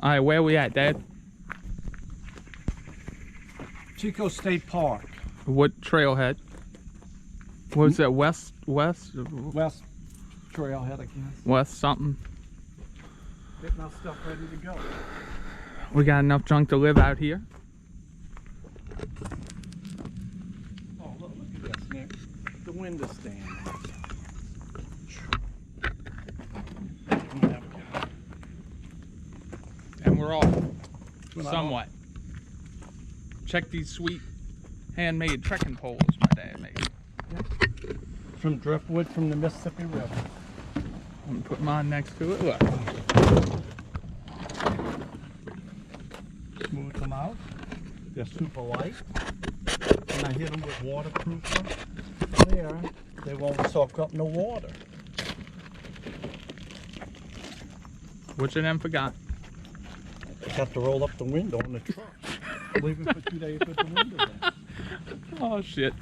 All right, where we at, Dad? Chicot State Park. What trailhead? What was that? West West Trailhead, I guess. West something. Getting our stuff ready to go. We got enough junk to live out here. Oh, look at this, Nick. The window stand. And we're off. Somewhat. Check these sweet handmade trekking poles my dad made. From driftwood from the Mississippi River. I'm gonna put mine next to it. Look. Smooth them out. They're super light. And I hit them with waterproof. There, they won't soak up no water. Which of them forgot? I got to roll up the window on the truck. Leave it for 2 days with the window down. Oh shit.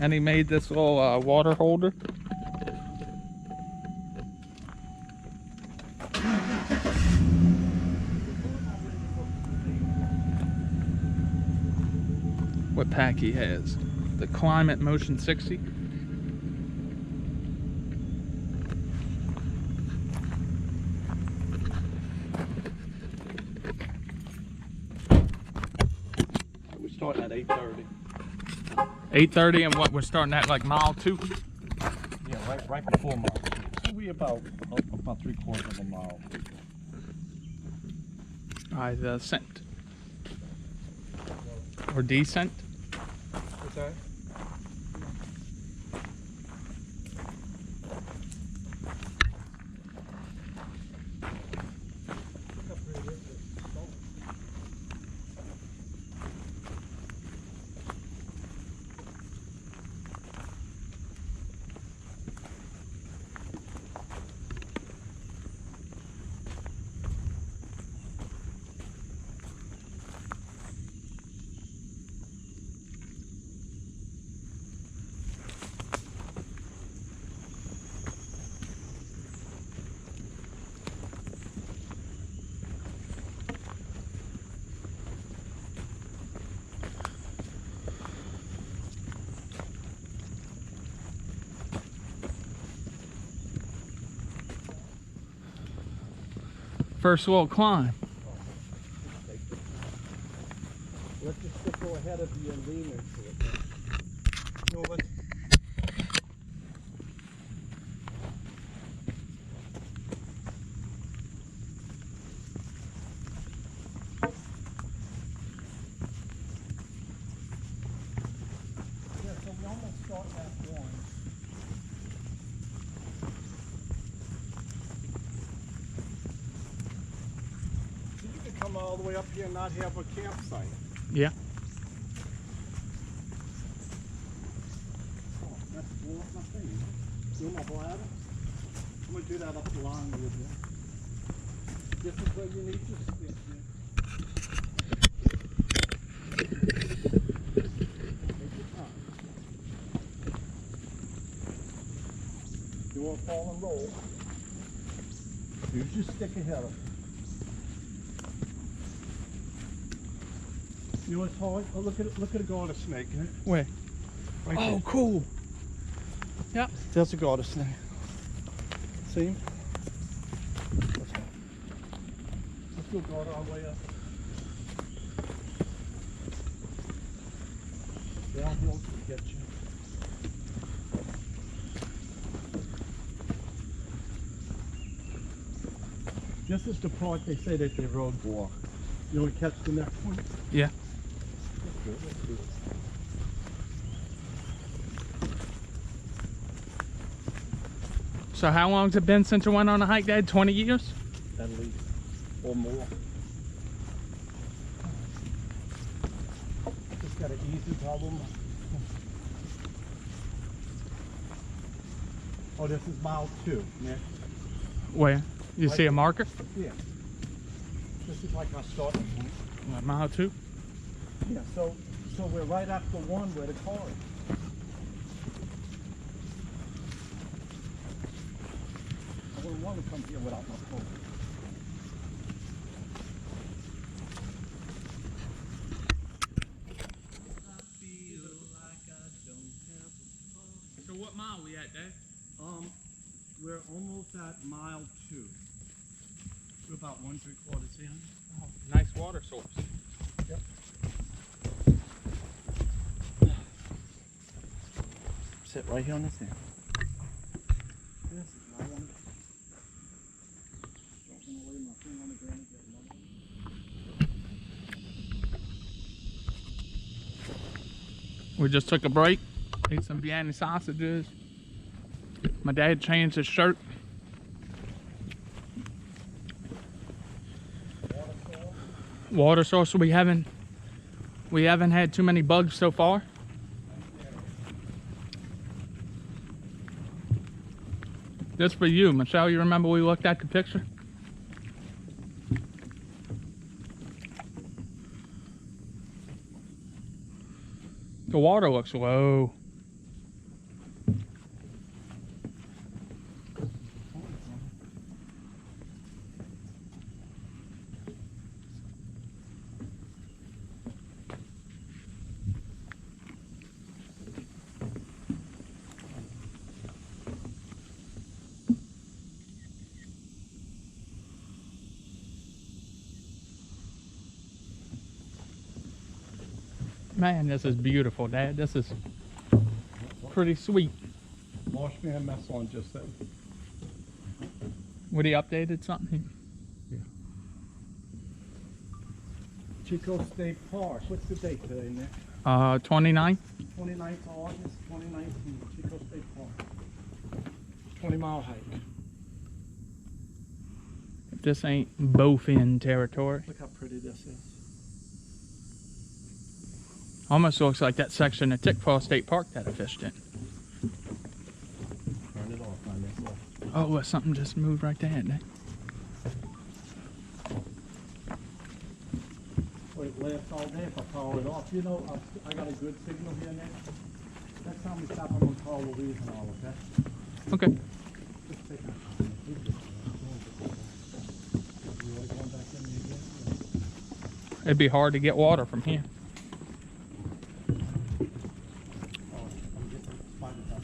And he made this little water holder. What pack he has? The Climate Motion 60. We're starting at 8:30. 8:30, and what, we're starting at like mile 2? Yeah, right before mile 2. So we about 3/4 of a mile. Alright, ascent. Or descent. What's that? First little climb. Let's just go ahead of you and lean into it. No, let's. Yeah, so we almost start at 1. Come all the way up here and not have a campsite. Yeah. Oh, that's blow up my thing. Do my bladder. I'm gonna do that up the line with you. This is where you need to stick here. Take your time. You won't fall and roll. Use your stick ahead of you. You know what's hard? Oh, look at a garter snake. Where? Right Oh, there. cool. Yep. There's a garter snake. See him? Let's go garter our way up. Downhill to get you. This is the part they say that they road walk. You want to catch the next one? Yeah. Let's do it. So how long's it been since you went on a hike, Dad? 20 years? At least. Or more. Just got an easy problem. Oh, this is mile 2, Nick. Where? You see a marker? Yeah. This is like our starting point. What, mile 2? Yeah, so we're right after 1 where the car is. I wouldn't want to come here without my phone. So what mile we at, Dad? We're almost at mile 2. We're about 1¾ in. Oh, nice water source. Yep. Sit right here on this end. This is right on the. Don't want to lay my thing on the ground and get another one. We just took a break, ate some Vienna sausages. My dad changed his shirt. Water source. We haven't had too many bugs so far. This for you, Michelle. You remember we looked at the picture? The water looks low. Man, this is beautiful, Dad. This is pretty sweet. Marshman mess on just then. Would he updated something? Yeah. Chicot State Park. What's the date today, Nick? 29th. 29th of August, 2019. Chicot State Park. 20-mile hike. If this ain't bowfin territory. Look how pretty this is. Almost looks like that section of Chicot State Park that I fished in. Turn it off on this left. Oh, something just moved right there, Dad. Well, it lasts all day if I power it off. You know, I got a good signal here, Nick. Next time we stop, I'm going to call Louise and all, okay? Okay. Just take our time. You want to go back in there again? It'd be hard to get water from here. I'm getting spotted up.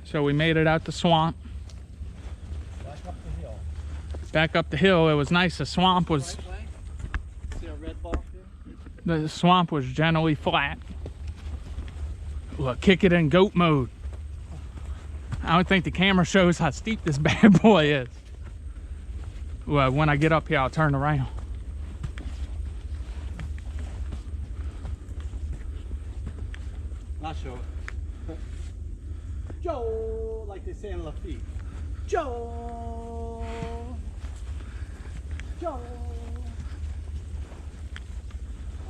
So we made it out the swamp. Back up the hill. Back up the hill. It was nice. The swamp was Right way. See a red bar there? the swamp was generally flat. Look, kick it in goat mode. I don't think the camera shows how steep this bad boy is. Well, when I get up here, I'll turn around. Not sure. Joe, like they say in Lafitte. Joe. Joe.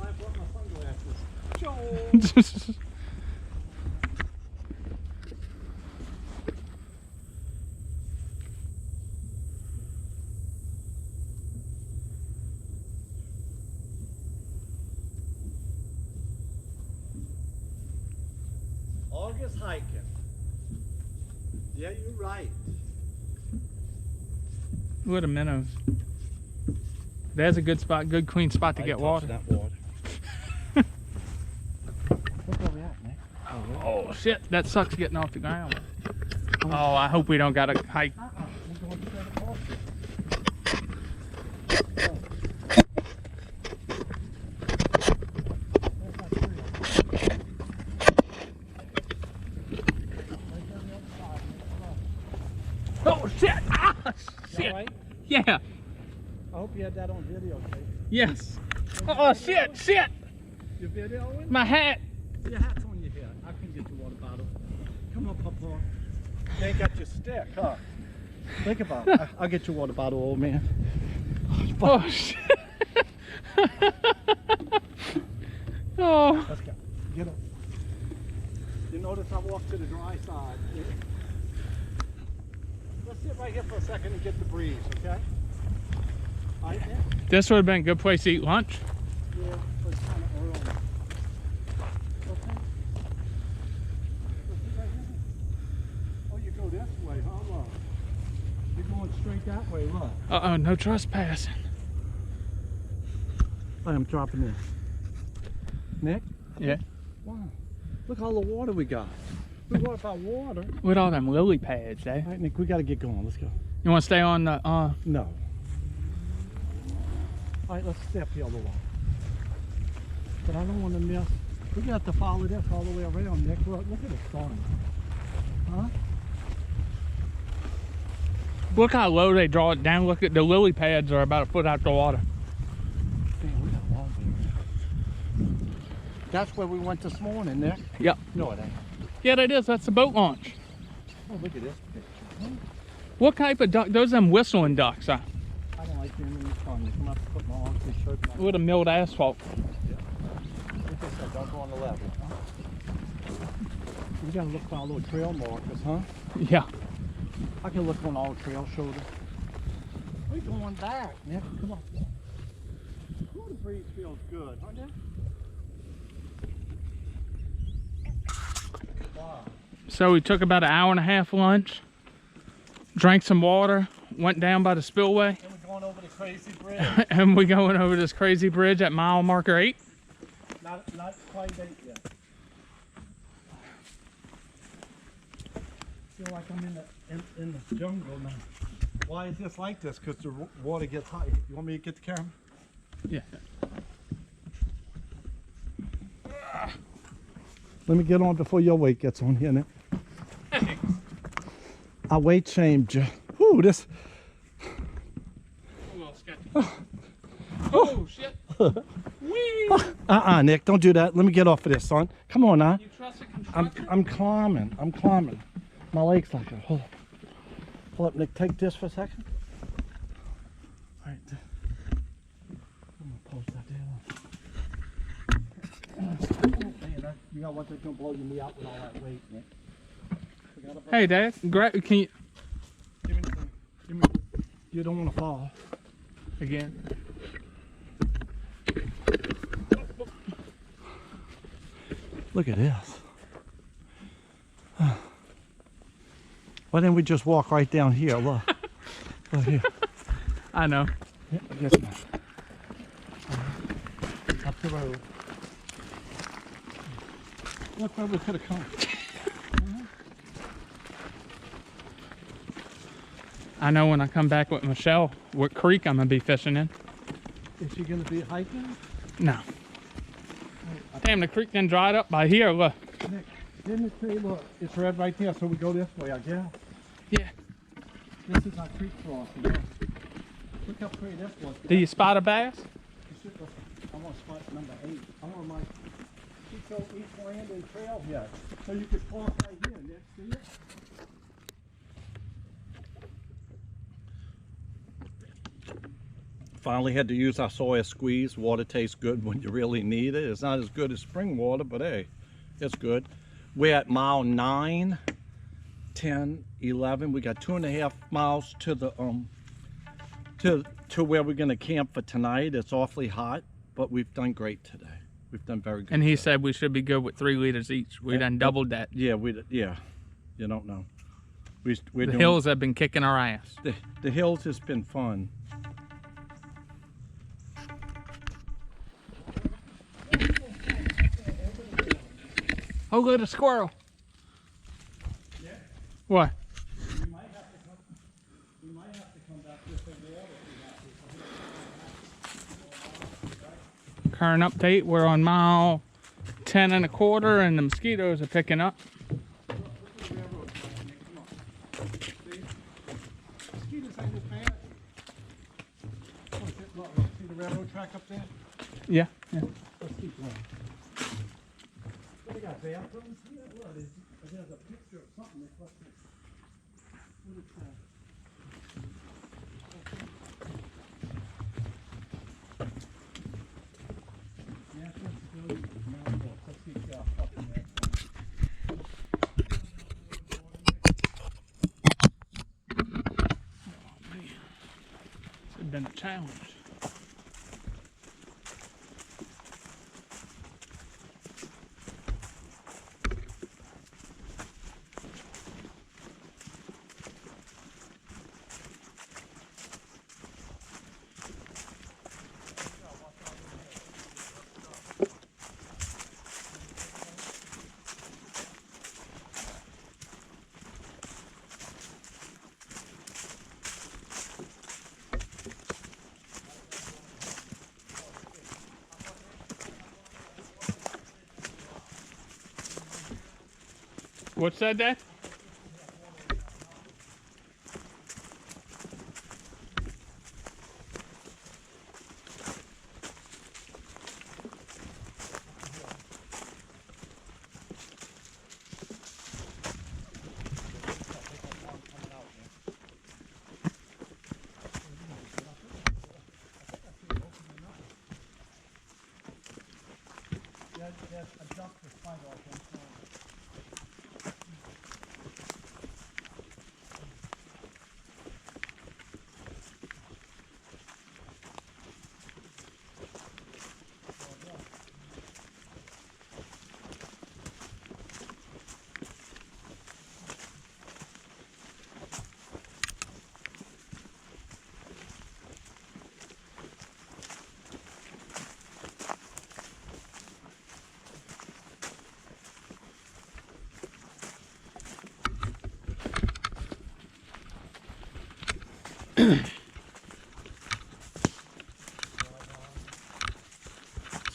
I brought my sunglasses. Joe. August hiking. Yeah, you're right. What a minnows. There's a good spot, good clean spot to get water. That water. Look where we at, Nick. Oh shit, that sucks getting off the ground. Oh, I hope we don't gotta hike. We're going straight across it. Oh shit! Ah, shit! Right? Yeah. I hope you had that on videotape. Yes. Oh shit! Shit! Your videoing? My hat. Your hat's on your head. I can get your water bottle. Come on, Papa. You ain't got your stick, huh? Think about it. I'll get your water bottle, old man. Oh shit! Oh. Let's go. Get up. You notice I walked to the dry side. Let's sit right here for a second and get the breeze, okay? Right there? This would have been a good place to eat lunch. Yeah, but it's kind of early. Okay. Oh, you go this way, huh? Look. You're going straight that way, look. Uh-oh, no trespassing. I'm dropping this. Nick? Yeah. Wow. Look all the water we got. We want about water. With all them lily pads, eh? All right, Nick, we got to get going. Let's go. You want to stay on the, No. All right, let's step the other way. But I don't want to miss. We got to follow this all the way around, Nick. Look at the storm. Huh? look how low they draw it down. Look at the lily pads are about a foot out the water. Damn, we got a long way. That's where we went this morning, Nick. Yep. No, it ain't. Yeah, that is. That's the boat launch. Oh, look at this picture. Huh? What type of duck? Those are them whistling ducks, huh? I don't like being in the sun. I'm going to put my long t-shirt on. With a milled asphalt. Yeah. Like I said, don't go on the level, huh? We got to look for our little trail markers, huh? Yeah. I can look on all trail shoulders. We're going back, Nick. Come on. Ooh, the breeze feels good, huh, Nick? Wow. So we took about an hour and a half lunch, drank some water, went down by the spillway, And we're going over the crazy bridge. and we're going over this crazy bridge at mile marker 8. not quite 8 yet. Feel like I'm in the jungle now. Why is this like this? Because the water gets high. You want me to get the camera? Yeah. Let me get on before your weight gets on here, Nick. I weight shamed you. Whew, this. A little sketchy. Oh, shit. Whee! Nick, don't do that. Let me get off of this, son. Come on now. You trust the construction? I'm climbing. I'm climbing. My legs like that. Hold up. Hold up, Nick. Take this for a second. All right. I'm gonna post that there. Man, you know what? They're gonna blow me out with all that weight, Nick. Hey, Dad. Can you Give me the thing. Give me. You don't want to fall. again? Look at this. Why didn't we just walk right down here? Look. Look here. I know. Yeah, I guess not. Up the road. Look where we could have come. I know when I come back with Michelle, what creek I'm gonna be fishing in. Is she going to be hiking? No. Damn, the creek done dried up by here. Look. Nick, didn't it say, look, it's red right there, so we go this way, I guess. Yeah. This is our creek crossing. Look. Look how pretty this was. Do you spot a bass? I want spot number 8. I want my Chicot East Landing Trail here. So you could cross right here, Nick. See it? Finally had to use our soya squeeze. Water tastes good when you really need it. It's not as good as spring water, but hey, it's good. We're at mile 9, 10, 11. We got 2.5 miles to the to where we're gonna camp for tonight. It's awfully hot, but we've done great today. We've done very good. And he today. said we should be good with 3 liters each. We done doubled that. Yeah, yeah. You don't know. We're The doing, hills have been kicking our ass. the hills has been fun. Oh, look at a squirrel. Yeah. What? We might have to come back this way there if we have to. Current update, we're on mile 10 1/4 and the mosquitoes are picking up. Look at the railroad track, Nick. Come on. See? Mosquitoes ain't as bad. Look, see the railroad track up there? Yeah. Let's keep going. They got bathrooms here. Look, there's a picture of something. What is that? National Civilian Command Book. Let's keep up in there. It's been a challenge. What's that, Dad?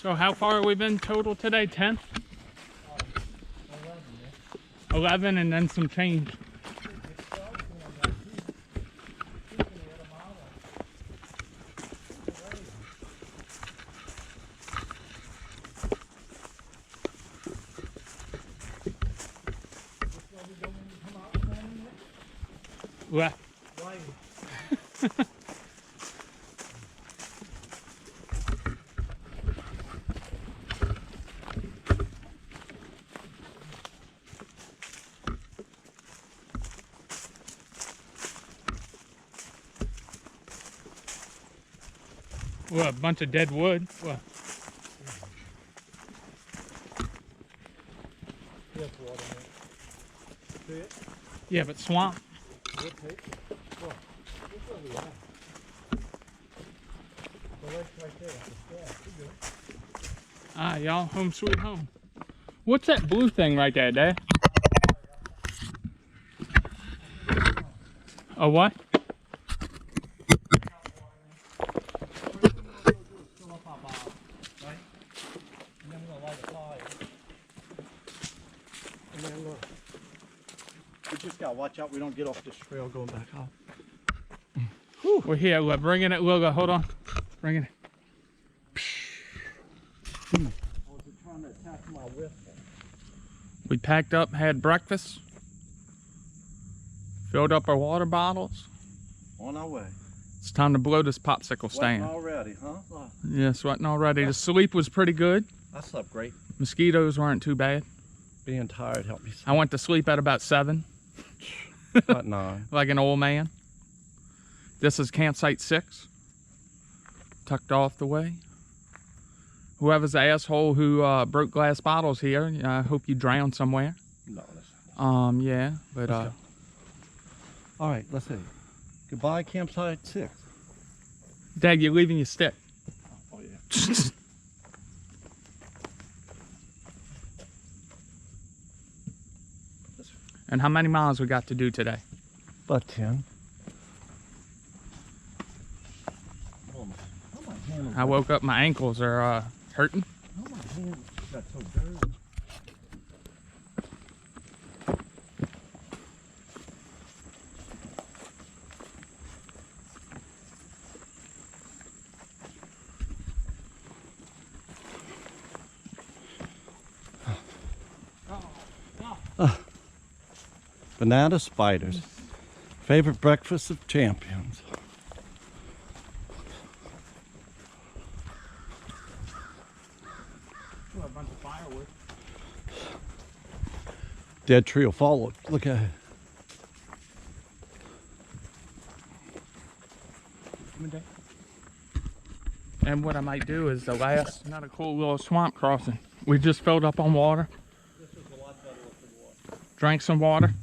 So how far have we been total today? 10? 11 and then some change. What? What, a bunch of dead wood? What? There's water in it. See it? Yeah, but swamp. We'll take it. Look, look where we are. The lake's right there. Yeah, we good. Ah, y'all, home sweet home. What's that blue thing right there, Dad? A what? Fill up our bottle, right? And then we're gonna light a fire. And then look. We just gotta watch out we don't get off this trail going back out. We're here. We're bringing it. Look, hold on. Bringing it. I was trying to attack my whistle. We packed up, had breakfast, filled up our water bottles. On our way. It's time to blow this popsicle Sweating stand. already, huh? Yeah, sweating already. The sleep was pretty good. I slept great. Mosquitoes weren't too bad. Being tired helped me sleep. I went to sleep at about 7, About 9. like an old man. This is campsite 6, tucked off the way. Whoever's the asshole who broke glass bottles here, I hope you drowned somewhere. No, listen. Yeah, but Let's go. All right, let's see. Goodbye, campsite 6. Dad, you're leaving your stick. Oh yeah. And how many miles we got to do today? About 10. I woke up, my ankles are hurting. My hands got so dirty. Banana spiders. Favorite breakfast of champions. A bunch of firewood. Dead tree will fall. Look at it. Come in, Dad. And what I might do is the last, another cool little swamp crossing. We just filled up on water. This is a lot better with the water. Drank some water.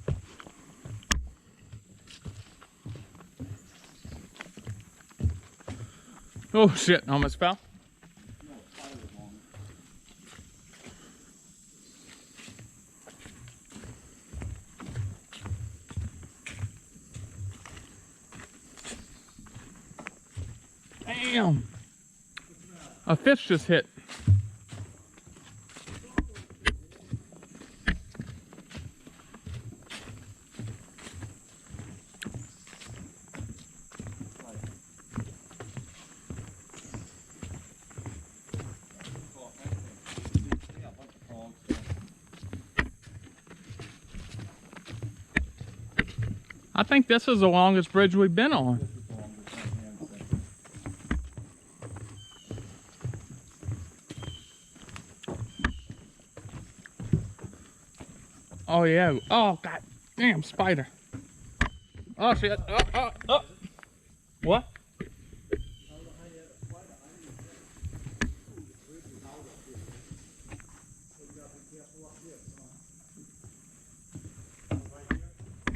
Oh shit, almost fell. Damn. A fish just hit. I think this is the longest bridge we've been on. Oh yeah. Oh god damn spider. Oh shit. Oh. What?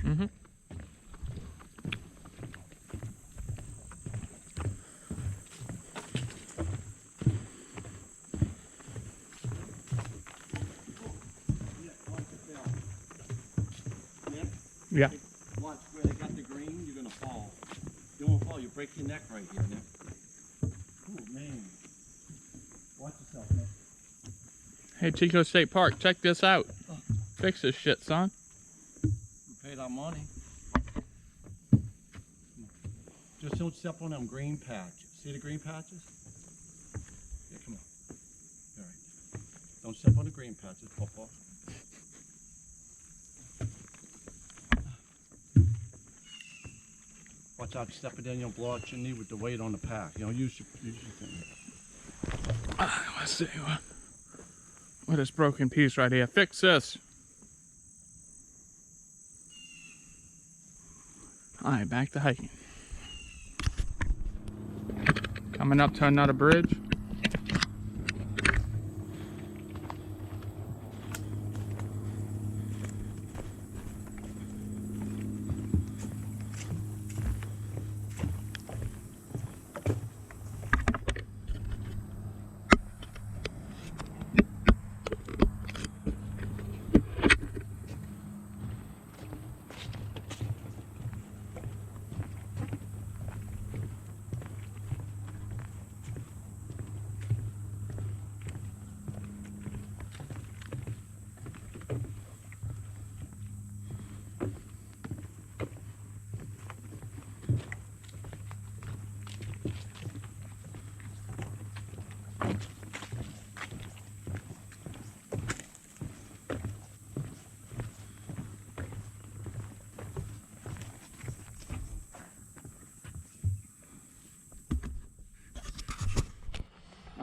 Mm-hmm. Yeah. Watch where they got the green, you're gonna fall. You won't fall, you break your neck right here, Nick. Oh man. Watch yourself, Nick. Hey, Chicot State Park, check this out. Fix this shit, son. You paid our money. Just don't step on them green patches. See the green patches? Yeah, come on. All right. Don't step on the green patches, Papa. Watch out, step it in, you'll blow out your knee with the weight on the pack. You know, use your thing. Let's see. What is broken piece right here? Fix this. All right, back to hiking. Coming up to another bridge.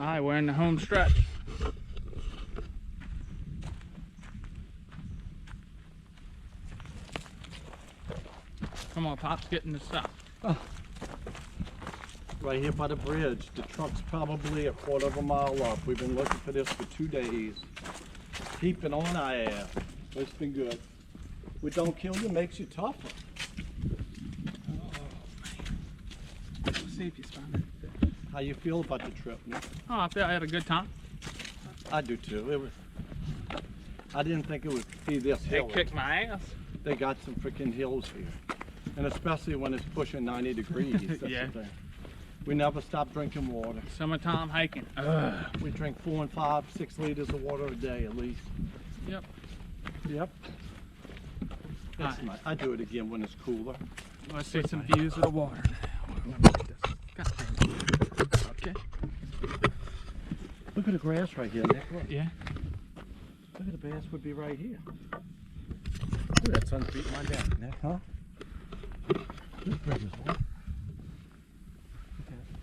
All right, we're in the home stretch. Come on, Pop's getting the stuff. Right here by the bridge. The truck's probably a quarter of a mile up. We've been looking for this for 2 days. Keeping on our ass. It's been good. We don't kill you, makes you tougher. Let's see if you find it. How you feel about the trip, Nick? Oh, I feel I had a good time. I do too. It was. I didn't think it would be this They hilly. kicked my ass. They got some freaking hills here, and especially when it's pushing 90 degrees. That's Yeah. the thing. We never stop drinking water. Summertime hiking. Ugh. We drink 4 and 5, 6 liters of water a day at least. Yep. Yep. That's Alright. nice. I do it again when it's cooler. Let's see some views of the water now. Let me get this. God damn it. Okay. Look at the grass right here, Nick. Look. Yeah. Look at the bass would be right here. Look, that sun's beating my neck, Nick, huh? This bridge is long.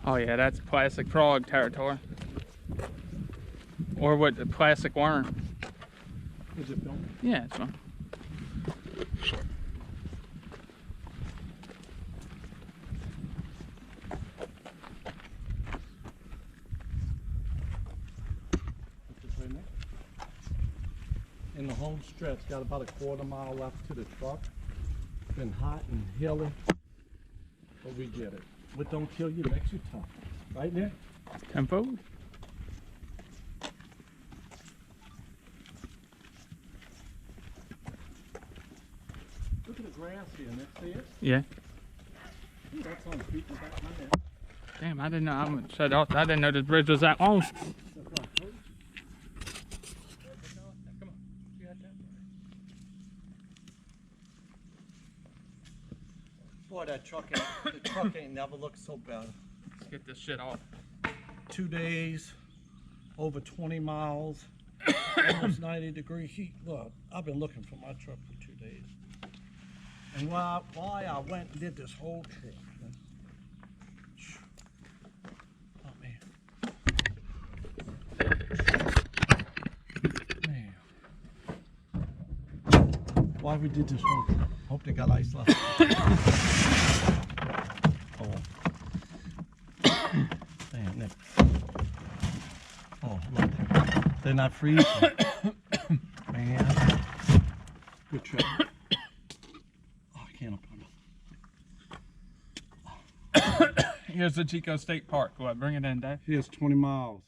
Oh yeah, that's plastic frog territory. Or what, the plastic worm. Is it filming? Yeah, it's fine. in the home stretch. Got about a quarter-mile left to the truck. Been hot and hilly, but we get it. What don't kill you makes you tough. Right, Nick? Come forward. Look at the grass here, Nick. See it? Yeah. Ooh, that's on feet in the back of my neck. Damn, I didn't know. I didn't know this bridge was that long. That's what I told you. Come on. You got that? Boy, the truck ain't never looked so bad. Let's get this shit off. 2 days, over 20 miles, almost 90-degree heat. Look, I've been looking for my truck for 2 days. And why I went and did this whole trip. Oh, man. Why we did this whole trip. Hope they got ice left. Oh. Damn, Nick. Oh, look. They're not freezing. Man. Good trip. Oh, I can't open them. Here's the Chicot State Park. What? Bring it in, Dave. Here's 20 miles.